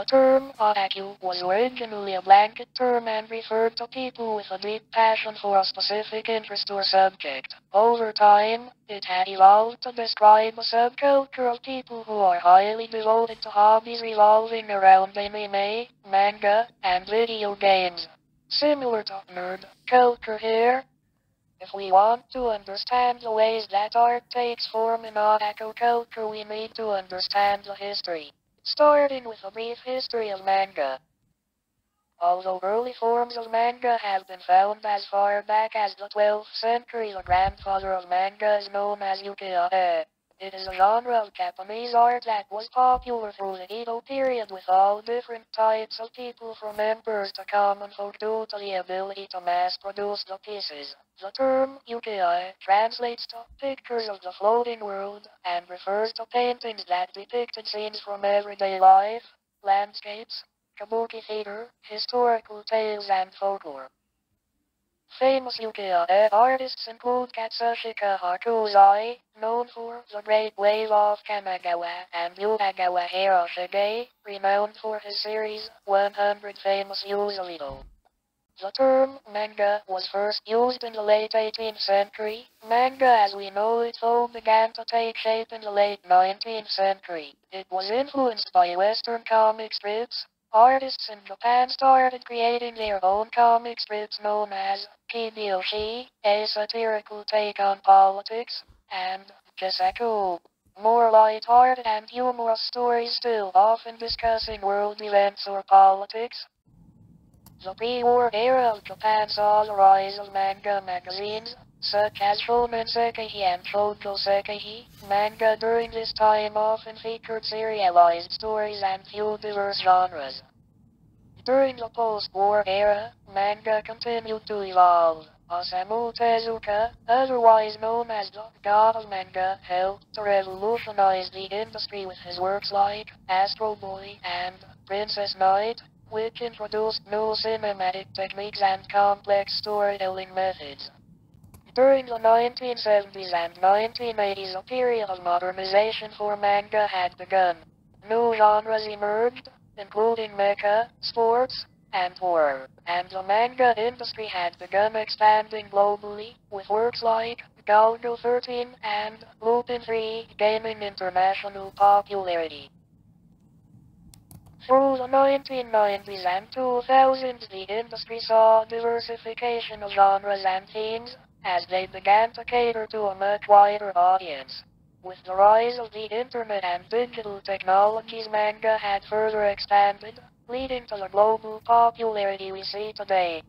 term otaku was originally a blanket term and referred to people with a deep passion for a specific interest or subject. Over time, it had evolved to describe a subculture of people who are highly devoted to hobbies revolving around anime, manga, and video games. Similar to nerd culture here. If we want to understand the ways that art takes form in otaku culture, we need to understand the history. Starting with a brief history of manga. Although early forms of manga have been found as far back as the 12th century, the grandfather of manga is known as ukiyo-e. It is a genre of Japanese art that was popular through the Edo period with all different types of people from emperors to common folk due to the ability to mass-produce the pieces. The term ukiyo-e translates to pictures of the floating world and refers to paintings that depicted scenes from everyday life, landscapes, kabuki theater, historical tales and folklore. Famous ukiyo-e artists include Katsushika Hakuzai, known for The Great Wave of Kanagawa, and Yutagawa Hiroshige, renowned for his series 100 Famous Usuido. The term manga was first used in the late 18th century. Manga as we know it though began to take shape in the late 19th century. It was influenced by Western comic strips. Artists in Japan started creating their own comic strips known as kibyoushi, a satirical take on politics, and jisaku, more light-hearted and humorous stories still often discussing world events or politics. The pre-war era of Japan saw the rise of manga magazines, such as Shonen Seikei and Shoujo Seikei. Manga during this time often featured serialized stories and few diverse genres. During the post-war era, manga continued to evolve. Osamu Tezuka, otherwise known as the God of Manga, helped to revolutionize the industry with his works like Astro Boy and Princess Knight, which introduced new cinematic techniques and complex storytelling methods. During the 1970s and 1980s, a period of modernization for manga had begun. New genres emerged, including mecha, sports, and horror, and the manga industry had begun expanding globally, with works like Galgo 13 and Lupin 3 gaining international popularity. Through the 1990s and 2000s, the industry saw diversification of genres and themes, as they began to cater to a much wider audience. With the rise of the internet and digital technologies, manga had further expanded, leading to the global popularity we see today.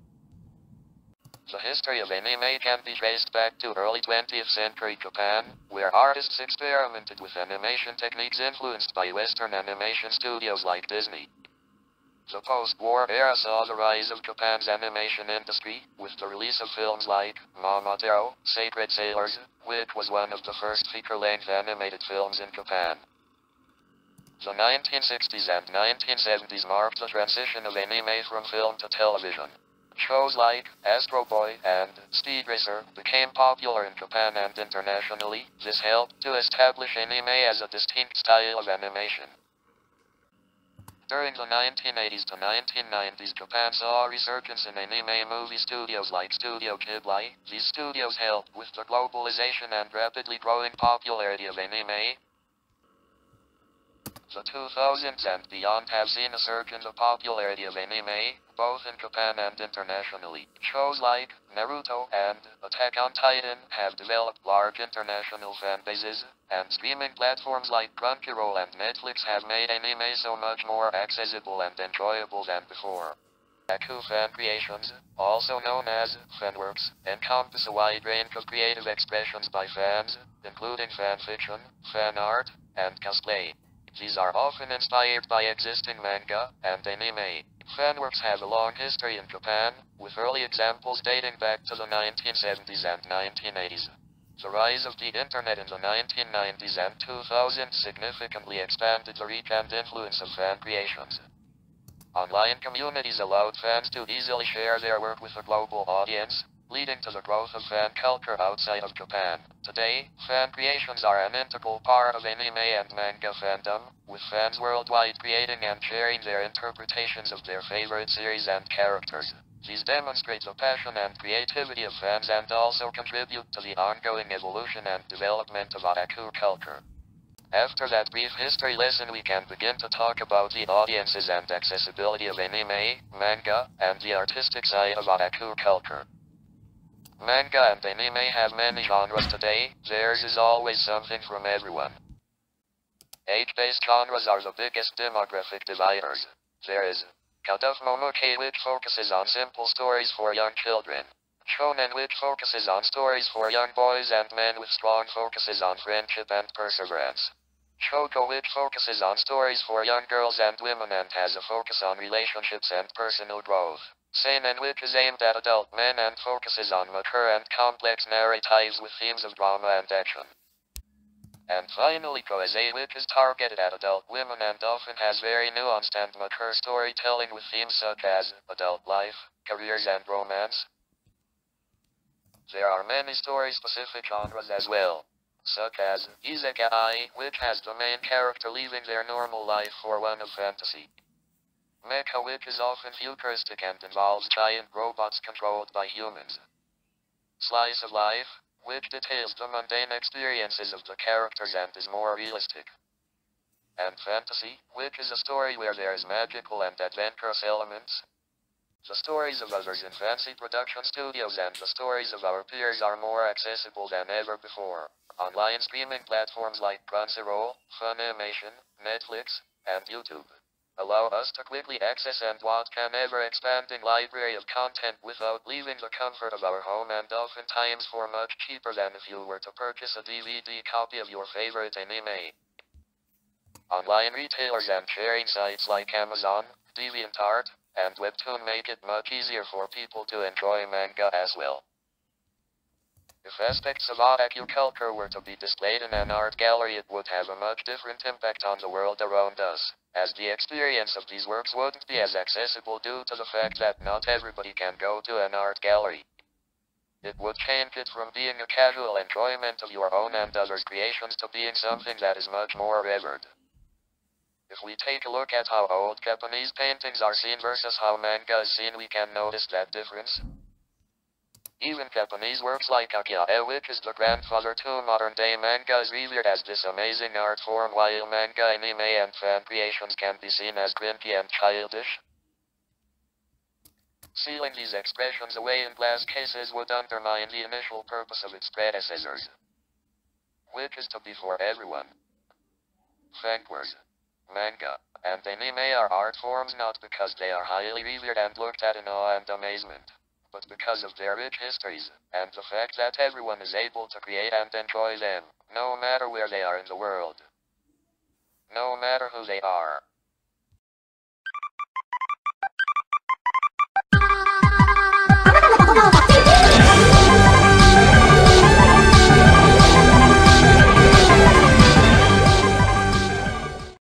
The history of anime can be traced back to early 20th century Japan, where artists experimented with animation techniques influenced by Western animation studios like Disney. The post-war era saw the rise of Japan's animation industry, with the release of films like Momotaro, Sacred Sailors, which was one of the first feature-length animated films in Japan. The 1960s and 1970s marked the transition of anime from film to television. Shows like Astro Boy and Speed Racer became popular in Japan and internationally. This helped to establish anime as a distinct style of animation. During the 1980s to 1990s, Japan saw a resurgence in anime movie studios like Studio Ghibli. These studios helped with the globalization and rapidly growing popularity of anime. The 2000s and beyond have seen a surge in the popularity of anime, both in Japan and internationally. Shows like Naruto and Attack on Titan have developed large international fan bases, and streaming platforms like Crunchyroll and Netflix have made anime so much more accessible and enjoyable than before. Otaku Fancreations, also known as fanworks, encompass a wide range of creative expressions by fans, including fanfiction, fan art, and cosplay. These are often inspired by existing manga and anime. Fanworks have a long history in Japan, with early examples dating back to the 1970s and 1980s. The rise of the internet in the 1990s and 2000s significantly expanded the reach and influence of fan creations. Online communities allowed fans to easily share their work with a global audience. leading to the growth of fan culture outside of Japan. Today, fan creations are an integral part of anime and manga fandom, with fans worldwide creating and sharing their interpretations of their favorite series and characters. These demonstrate the passion and creativity of fans and also contribute to the ongoing evolution and development of otaku culture. After that brief history lesson, we can begin to talk about the audiences and accessibility of anime, manga, and the artistic side of otaku culture. Manga and anime have many genres today. Theirs is always something from everyone. Age-based genres are the biggest demographic dividers. There is Count of Momoke, which focuses on simple stories for young children. Shonen, which focuses on stories for young boys and men with strong focuses on friendship and perseverance. Shoujo, which focuses on stories for young girls and women and has a focus on relationships and personal growth. Seinen, which is aimed at adult men and focuses on mature and complex narratives with themes of drama and action. And finally, Koizei, which is targeted at adult women and often has very nuanced and mature storytelling with themes such as adult life, careers and romance. There are many story-specific genres as well, such as Isekai, which has the main character leaving their normal life for one of fantasy. Mecha, which is often futuristic and involves giant robots controlled by humans. Slice of life, which details the mundane experiences of the characters and is more realistic. And fantasy, which is a story where there is magical and adventurous elements. The stories of others in fancy production studios and the stories of our peers are more accessible than ever before. Online streaming platforms like Crunchyroll, Funimation, Netflix, and YouTube allow us to quickly access and watch an ever-expanding library of content without leaving the comfort of our home, and oftentimes for much cheaper than if you were to purchase a DVD copy of your favorite anime. Online retailers and sharing sites like Amazon, DeviantArt, and Webtoon make it much easier for people to enjoy manga as well. If aspects of otaku culture were to be displayed in an art gallery, it would have a much different impact on the world around us, as the experience of these works wouldn't be as accessible due to the fact that not everybody can go to an art gallery. It would change it from being a casual enjoyment of your own and others' creations to being something that is much more revered. If we take a look at how old Japanese paintings are seen versus how manga is seen, we can notice that difference. Even Japanese works like Akira, which is the grandfather to modern-day manga, is revered as this amazing art form, while manga, anime, and fan creations can be seen as cringy and childish. Sealing these expressions away in glass cases would undermine the initial purpose of its predecessors, which is to be for everyone. Fancreations, manga, and anime are art forms not because they are highly revered and looked at in awe and amazement, but because of their rich histories, and the fact that everyone is able to create and enjoy them, no matter where they are in the world. No matter who they are.